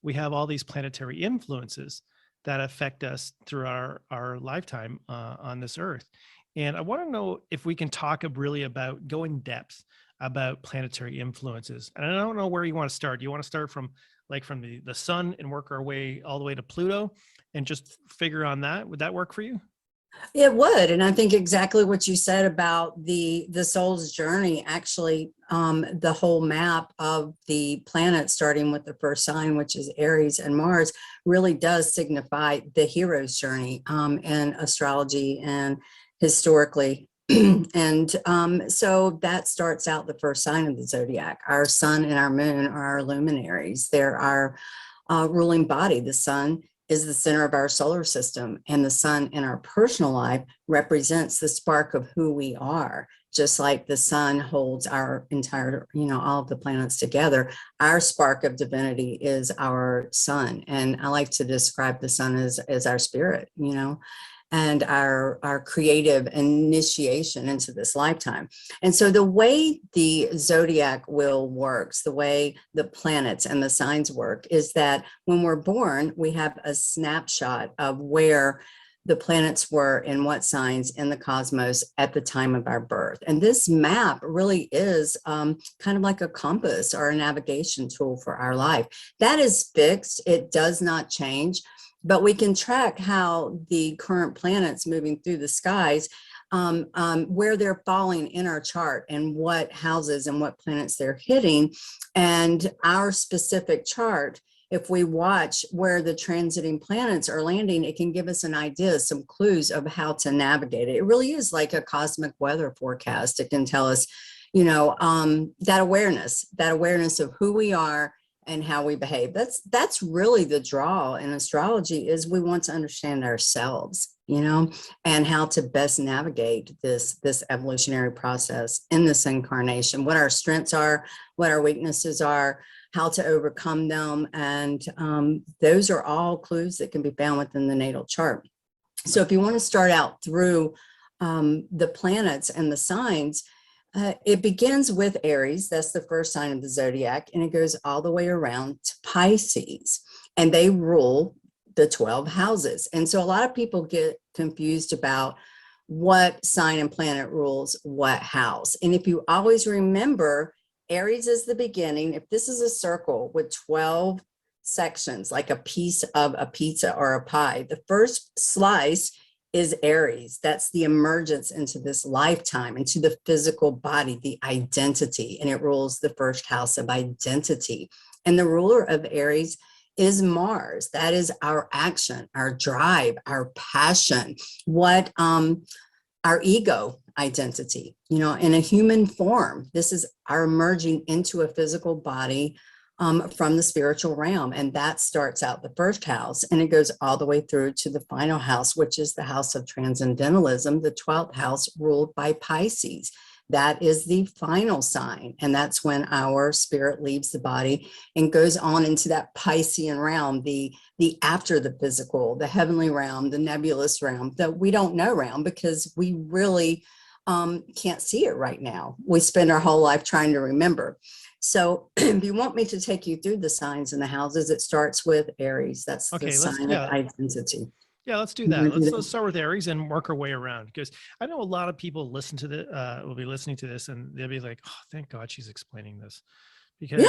we have all these planetary influences that affect us through our lifetime on this earth. And I want to know if we can talk really about go in depth about planetary influences. And I don't know where you want to start. Do you want to start from the sun and work our way all the way to Pluto and just figure on that? Would that work for you? It would, and I think exactly what you said about the soul's journey. Actually, the whole map of the planet, starting with the first sign, which is Aries and Mars, really does signify the hero's journey in astrology and historically. And so that starts out the first sign of the zodiac. Our sun and our moon are our luminaries. They're our ruling body. The sun is the center of our solar system, and the sun in our personal life represents the spark of who we are. Just like the sun holds our entire, all of the planets together, our spark of divinity is our sun. And I like to describe the sun as our spirit, and our creative initiation into this lifetime. And so the way the zodiac wheel works, the way the planets and the signs work, is that when we're born, we have a snapshot of where the planets were in what signs in the cosmos at the time of our birth. And this map really is kind of like a compass or a navigation tool for our life. That is fixed. It does not change. But we can track how the current planets moving through the skies, where they're falling in our chart and what houses and what planets they're hitting. And our specific chart, if we watch where the transiting planets are landing, it can give us an idea, some clues of how to navigate it. It really is like a cosmic weather forecast. It can tell us, that awareness of who we are and how we behave. That's really the draw in astrology, is we want to understand ourselves, and how to best navigate this evolutionary process in this incarnation, what our strengths are, what our weaknesses are, how to overcome them. And those are all clues that can be found within the natal chart. So if you want to start out through the planets and the signs, it begins with Aries. That's the first sign of the zodiac, and it goes all the way around to Pisces, and they rule the 12 houses. And so a lot of people get confused about what sign and planet rules what house. And if you always remember, Aries is the beginning. If this is a circle with 12 sections, like a piece of a pizza or a pie, the first slice is Aries. That's the emergence into this lifetime, into the physical body, the identity, and it rules the first house of identity. And the ruler of Aries is Mars. That is our action, our drive, our passion, what our ego identity, in a human form. This is our emerging into a physical body from the spiritual realm. And that starts out the first house, and it goes all the way through to the final house, which is the house of transcendentalism, the 12th house ruled by Pisces. That is the final sign. And that's when our spirit leaves the body and goes on into that Piscean realm, the after the physical, the heavenly realm, the nebulous realm, that we don't know realm, because we really can't see it right now. We spend our whole life trying to remember. So if you want me to take you through the signs and the houses, it starts with Aries. That's the sign of identity. Yeah, let's do that. Let's start with Aries and work our way around, because I know a lot of people will be listening to this, and they'll be like, "Oh, thank God she's explaining this," because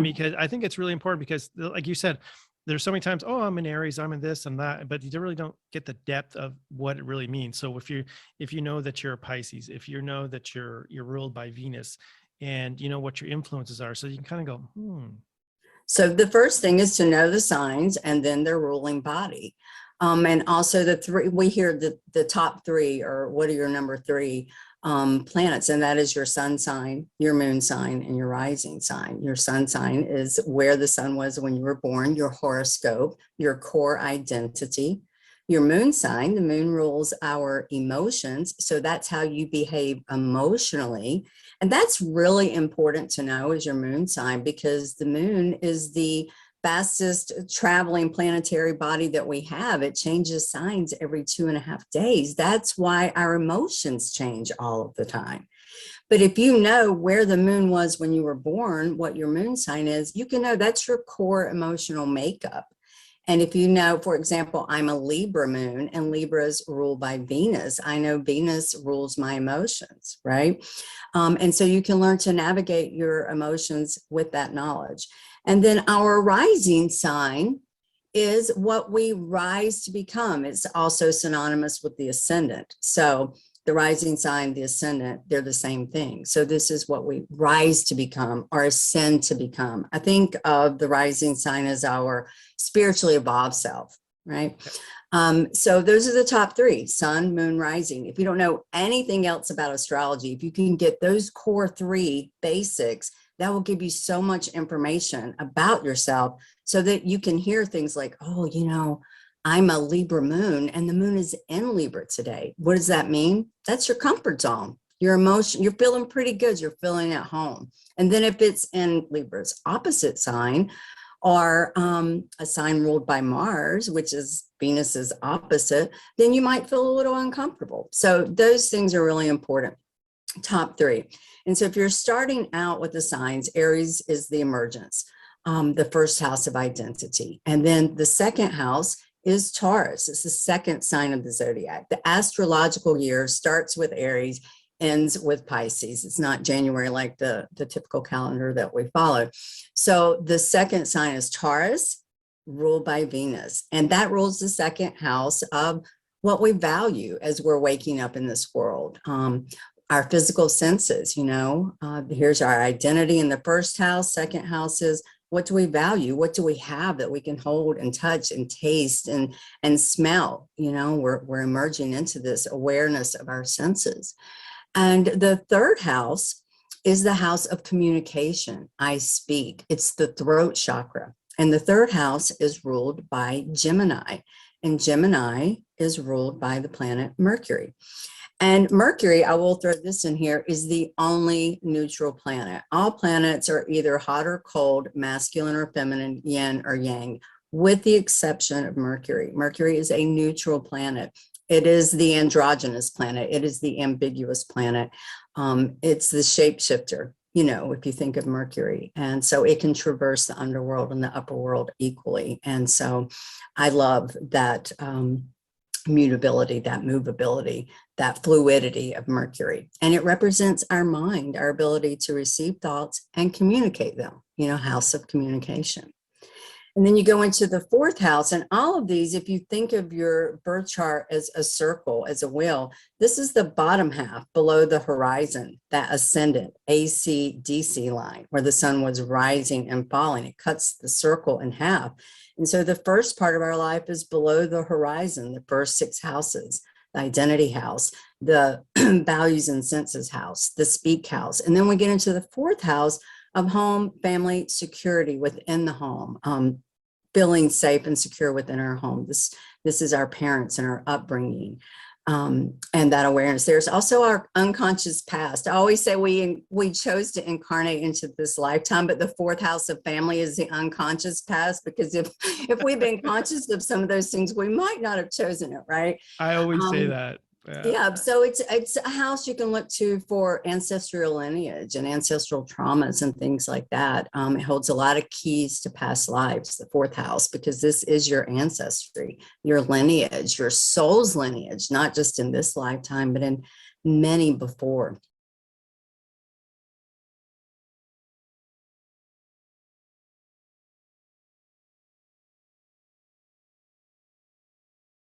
because I think it's really important, because like you said, there's so many times, oh, I'm in Aries, I'm in this and that, but you really don't get the depth of what it really means. So if you know that you're a Pisces, if you know that you're ruled by Venus, and you know what your influences are, so you can kind of go, So the first thing is to know the signs and then their ruling body. And also the three, we hear the top three, or what are your number three planets, and that is your sun sign, your moon sign, and your rising sign. Your sun sign is where the sun was when you were born, your horoscope, your core identity. Your moon sign, the moon rules our emotions, so that's how you behave emotionally. And that's really important to know, is your moon sign, because the moon is the fastest traveling planetary body that we have. It changes signs every 2.5 days. That's why our emotions change all of the time. But if you know where the moon was when you were born, what your moon sign is, you can know that's your core emotional makeup. And if you know, for example, I'm a Libra moon and Libra is ruled by Venus, I know Venus rules my emotions, right? And so you can learn to navigate your emotions with that knowledge. And then our rising sign is what we rise to become. It's also synonymous with the ascendant. So the rising sign, the ascendant, they're the same thing. So this is what we rise to become or ascend to become. I think of the rising sign as our spiritually evolved self, right? So those are the top three: sun, moon, rising. If you don't know anything else about astrology, if you can get those core three basics, that will give you so much information about yourself so that you can hear things like, oh, you know, I'm a Libra moon and the moon is in Libra today. What does that mean? That's your comfort zone. Your emotion, you're feeling pretty good. You're feeling at home. And then if it's in Libra's opposite sign, or a sign ruled by Mars, which is Venus's opposite, then you might feel a little uncomfortable. So those things are really important. Top three. And so if you're starting out with the signs, Aries is the emergence, the first house of identity. And then the second house is Taurus. It's the second sign of the zodiac. The astrological year starts with Aries, ends with Pisces. It's not January like the typical calendar that we follow. So the second sign is Taurus, ruled by Venus. And that rules the second house of what we value as we're waking up in this world. Our physical senses, you know, here's our identity in the first house. Second house is, what do we value? What do we have that we can hold and touch and taste and smell? You know, we're emerging into this awareness of our senses. And the third house is the house of communication. I speak. It's the throat chakra. And the third house is ruled by Gemini. And Gemini is ruled by the planet Mercury. And Mercury, I will throw this in here, is the only neutral planet. All planets are either hot or cold, masculine or feminine, yin or yang, with the exception of Mercury. Mercury is a neutral planet. It is the androgynous planet. It is the ambiguous planet. It's the shapeshifter, you know, if you think of Mercury. And so it can traverse the underworld and the upper world equally. And so I love that mutability, that movability, that fluidity of Mercury. And it represents our mind, our ability to receive thoughts and communicate them, you know, house of communication. And then you go into the fourth house, and all of these, if you think of your birth chart as a circle, as a wheel, this is the bottom half below the horizon, that ascendant AC/DC line where the sun was rising and falling. It cuts the circle in half. And so the first part of our life is below the horizon, the first six houses, the identity house, the values and senses house, the speak house. And then we get into the fourth house of home, family, security within the home, feeling safe and secure within our home. This is our parents and our upbringing, and that awareness. There's also our unconscious past. I always say we chose to incarnate into this lifetime, but the fourth house of family is the unconscious past, because if we've been conscious of some of those things, we might not have chosen it, right? I always say that. Yeah, so it's a house you can look to for ancestral lineage and ancestral traumas and things like that. It holds a lot of keys to past lives, the fourth house, because this is your ancestry, your lineage, your soul's lineage, not just in this lifetime, but in many before.